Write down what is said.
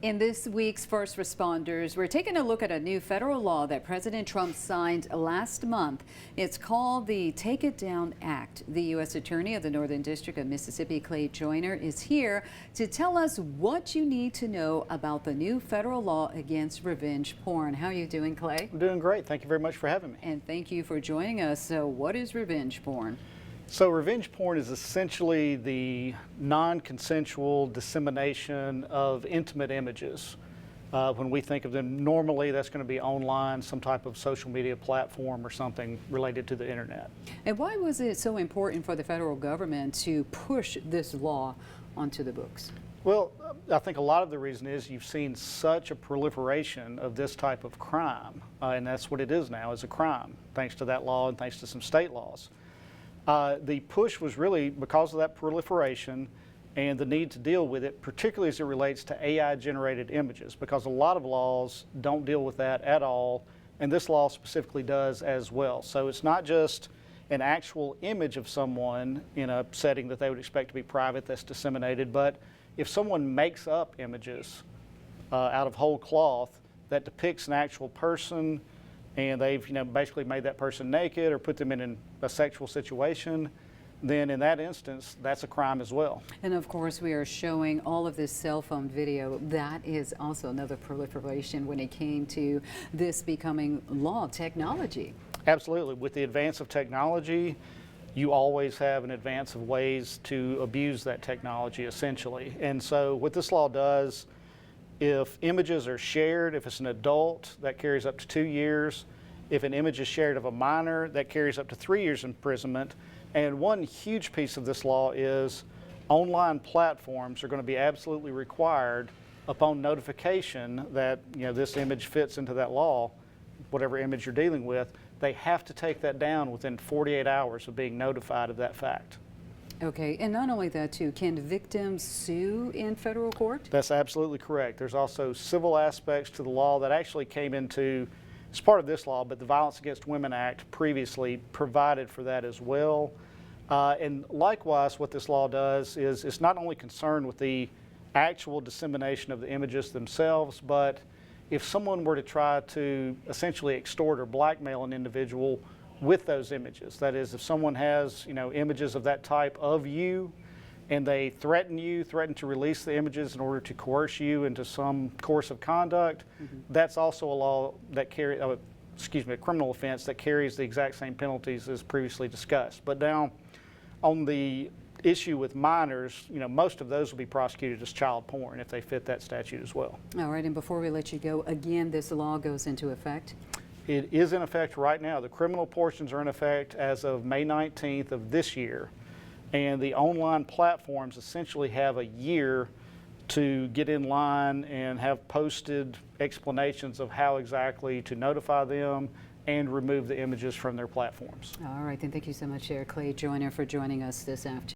In this week's First Responders, we're taking a look at a new federal law that President Trump signed last month. It's called the Take It Down Act. The U.S. Attorney of the Northern District of Mississippi, Clay Joyner, is here to tell us what you need to know about the new federal law against revenge porn. How are you doing, Clay? I'm doing great. Thank you very much for having me. And thank you for joining us. So what is revenge porn? So revenge porn is essentially the non-consensual dissemination of intimate images. When we think of them, normally that's going to be online, some type of social media platform or something related to the internet. And why was it so important for the federal government to push this law onto the books? Well, I think a lot of the reason is you've seen such a proliferation of this type of crime, and that's what it is now, is a crime, thanks to that law and thanks to some state laws. The push was really because of that proliferation and the need to deal with it, particularly as it relates to AI-generated images, because a lot of laws don't deal with that at all, and this law specifically does as well. So it's not just an actual image of someone in a setting that they would expect to be private that's disseminated, but if someone makes up images out of whole cloth that depicts an actual person, and they've basically made that person naked or put them in a sexual situation, then in that instance, that's a crime as well. And of course, we are showing all of this cell phone video. That is also another proliferation when it came to this becoming law, technology. Absolutely. With the advance of technology, you always have an advance of ways to abuse that technology, essentially. And so what this law does, if images are shared, if it's an adult, that carries up to 2 years. If an image is shared of a minor, that carries up to 3 years imprisonment. And one huge piece of this law is online platforms are going to be absolutely required upon notification that this image fits into that law, whatever image you're dealing with, they have to take that down within 48 hours of being notified of that fact. Okay, and not only that too, can victims sue in federal court? That's absolutely correct. There's also civil aspects to the law that actually came into, it's part of this law, but the Violence Against Women Act previously provided for that as well. And likewise, what this law does is it's not only concerned with the actual dissemination of the images themselves, but if someone were to try to essentially extort or blackmail an individual with those images. That is, if someone has, images of that type of you, and they threaten to release the images in order to coerce you into some course of conduct, that's also a law that a criminal offense that carries the exact same penalties as previously discussed. But now, on the issue with minors, most of those will be prosecuted as child porn if they fit that statute as well. All right, and before we let you go, again, this law goes into effect? It is in effect right now. The criminal portions are in effect as of May 19th of this year. And the online platforms essentially have a year to get in line and have posted explanations of how exactly to notify them and remove the images from their platforms. All right, then thank you so much, Clay Joyner, for joining us this afternoon.